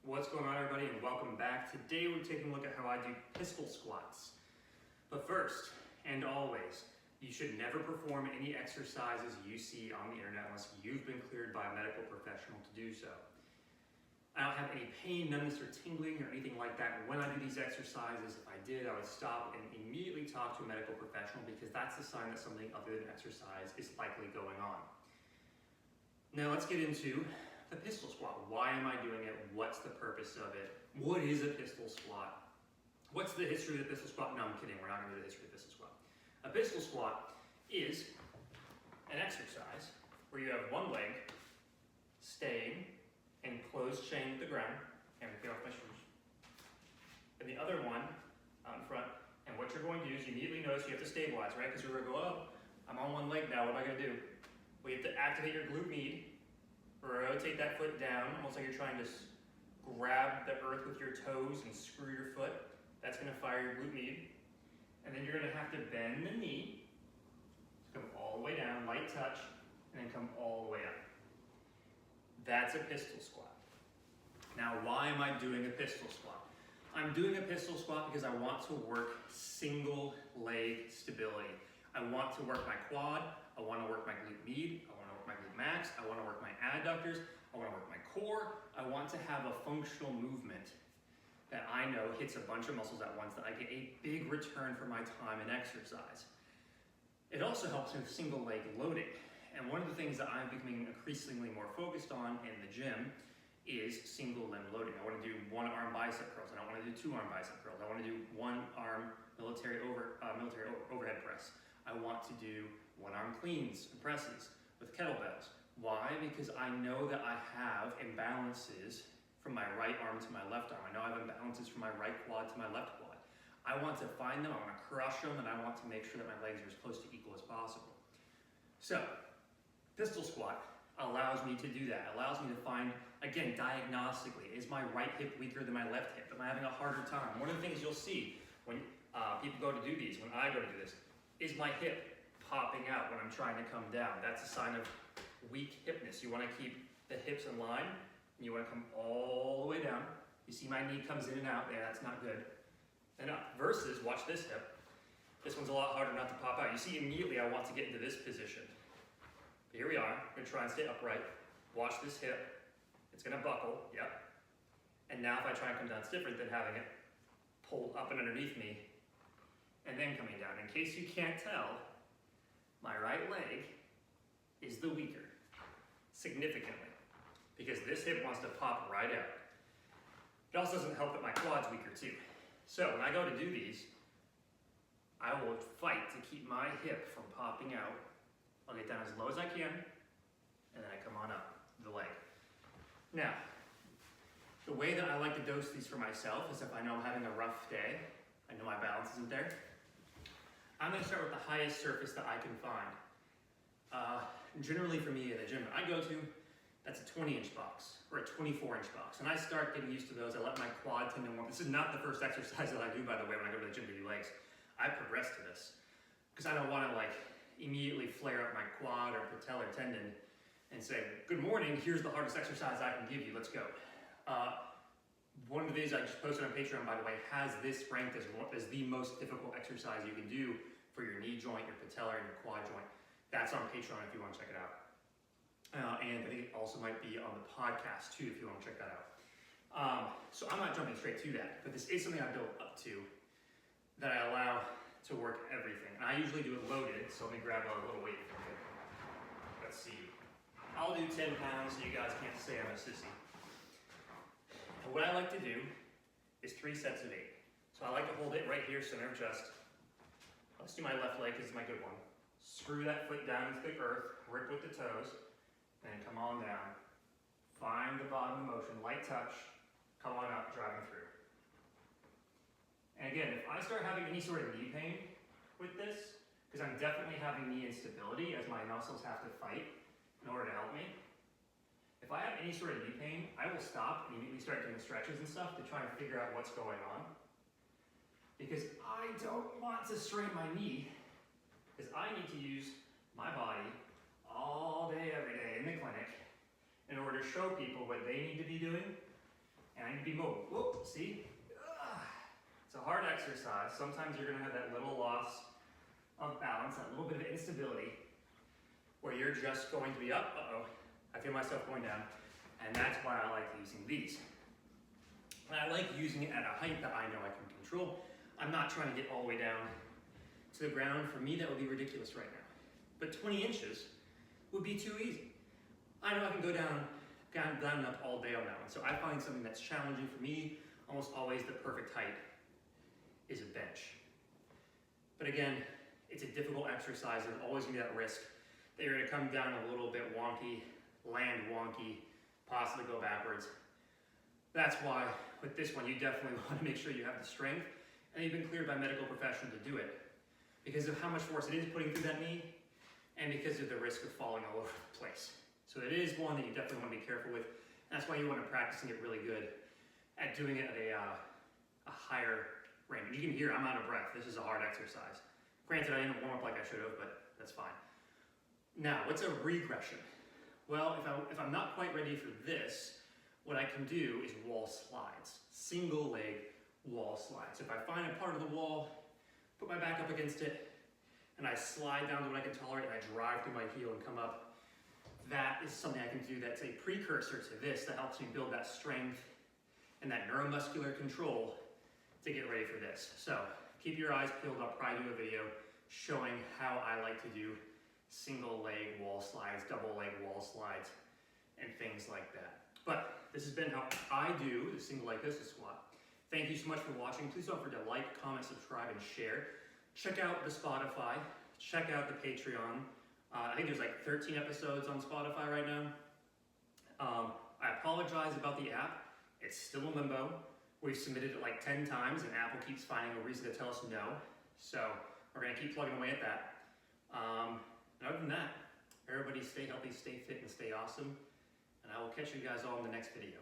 What's going on, everybody, and welcome back. Today we're taking a look at how I do pistol squats. But first, and always, you should never perform any exercises you see on the internet unless you've been cleared by a medical professional to do so. I don't have any pain, numbness, or tingling or anything like that when I do these exercises. If I did, I would stop and immediately talk to a medical professional because that's a sign that something other than exercise is likely going on. Now let's get into the pistol squat. Why am I doing it? What's the purpose of it? What is a pistol squat? What's the history of the pistol squat? No, I'm kidding. We're not going to do the history of the pistol squat. A pistol squat is an exercise where you have one leg staying in closed chain with the ground. And get off my shoes. And the other one out in front. And what you're going to do is you immediately notice you have to stabilize, right? Because you're going to go, oh, I'm on one leg now. What am I going to do? Well, you have to activate your glute med. Rotate that foot down, almost like you're trying to grab the earth with your toes and screw your foot. That's going to fire your glute med. And then you're going to have to bend the knee, come all the way down, light touch, and then come all the way up. That's a pistol squat. Now, why am I doing a pistol squat? I'm doing a pistol squat because I want to work single leg stability. I want to work my quad, I want to work my glute med, I want to work my glute max, I want to work my adductors, I want to work my core. I want to have a functional movement that I know hits a bunch of muscles at once, that I get a big return for my time and exercise. It also helps with single leg loading. And one of the things that I'm becoming increasingly more focused on in the gym is single limb loading. I want to do one arm bicep curls. I don't want to do two arm bicep curls. I want to do one arm military overhead press. I want to do one arm cleans and presses with kettlebells. Why? Because I know that I have imbalances from my right arm to my left arm. I know I have imbalances from my right quad to my left quad. I want to find them, I want to crush them, and I want to make sure that my legs are as close to equal as possible. So, pistol squat allows me to do that. It allows me to find, again, diagnostically, is my right hip weaker than my left hip? Am I having a harder time? One of the things you'll see when people go to do these, when I go to do this, is my hip popping out when I'm trying to come down. That's a sign of weak hipness. You want to keep the hips in line, and you want to come all the way down. You see my knee comes in and out there, that's not good. And up, versus, watch this hip. This one's a lot harder not to pop out. You see immediately I want to get into this position. But here we are, I'm going to try and stay upright. Watch this hip. It's going to buckle, yep. And now if I try and come down, it's different than having it pull up and underneath me and then coming down. In case you can't tell, my right leg is the weaker, significantly, because this hip wants to pop right out. It also doesn't help that my quad's weaker too. So when I go to do these, I will fight to keep my hip from popping out. I'll get down as low as I can, and then I come on up the leg. Now, the way that I like to dose these for myself is if I know I'm having a rough day, I know my balance isn't there, I'm going to start with the highest surface that I can find. Generally for me at the gym I go to, that's a 20-inch box or a 24-inch box. And I start getting used to those. I let my quad tend to warm. This is not the first exercise that I do, by the way, when I go to the gym to do legs. I progress to this because I don't want to immediately flare up my quad or patellar tendon and say, good morning, here's the hardest exercise I can give you, let's go. One of the videos I just posted on Patreon, by the way, has this ranked as the most difficult exercise you can do for your knee joint, your patellar, and your quad joint. That's on Patreon if you want to check it out. And I think it also might be on the podcast too if you want to check that out. So I'm not jumping straight to that, but this is something I built up to that I allow to work everything. And I usually do it loaded, so let me grab a little weight from it. Let's see. I'll do 10 pounds so you guys can't say I'm a sissy. And what I like to do is 3 sets of 8. So I like to hold it right here, center of chest. Let's do my left leg because it's my good one. Screw that foot down into the earth, rip with the toes, and come on down. Find the bottom of motion, light touch, come on up, driving through. And again, if I start having any sort of knee pain with this, because I'm definitely having knee instability as my muscles have to fight in order to help me, if I have any sort of knee pain, I will stop and immediately start doing stretches and stuff to try and figure out what's going on. Because I don't want to strain my knee, because I need to use my body all day, every day in the clinic in order to show people what they need to be doing, and I need to be mobile. Whoop, see? It's a hard exercise. Sometimes you're gonna have that little loss of balance, that little bit of instability, where you're just going to be up, I feel myself going down, and that's why I like using these. And I like using it at a height that I know I can control. I'm not trying to get all the way down to the ground. For me, that would be ridiculous right now. But 20 inches would be too easy. I know I can go down and up all day on that one. So I find something that's challenging for me, almost always the perfect height is a bench. But again, it's a difficult exercise. There's always gonna be that risk that you're gonna come down a little bit wonky, land wonky, possibly go backwards. That's why with this one, you definitely want to make sure you have the strength and you've been cleared by medical professional to do it because of how much force it is putting through that knee and because of the risk of falling all over the place. So it is one that you definitely want to be careful with. And that's why you want to practice and get really good at doing it at a higher range. You can hear I'm out of breath. This is a hard exercise. Granted, I didn't warm up like I should have, but that's fine. Now, what's a regression? Well, if I'm not quite ready for this, what I can do is wall slides, single leg wall slides. If I find a part of the wall, put my back up against it, and I slide down to what I can tolerate, and I drive through my heel and come up, that is something I can do that's a precursor to this that helps me build that strength and that neuromuscular control to get ready for this. So keep your eyes peeled. I'll probably do a video showing how I like to do single leg wall slides, double leg wall slides, and things like that. But this has been how I do the single leg pistol squat. Thank you so much for watching. Please don't forget to like, comment, subscribe, and share. Check out the Spotify. Check out the Patreon. I think there's like 13 episodes on Spotify right now. I apologize about the app. It's still in limbo. We've submitted it like 10 times and Apple keeps finding a reason to tell us no. So we're gonna keep plugging away at that. And other than that, everybody stay healthy, stay fit, and stay awesome. And I will catch you guys all in the next video.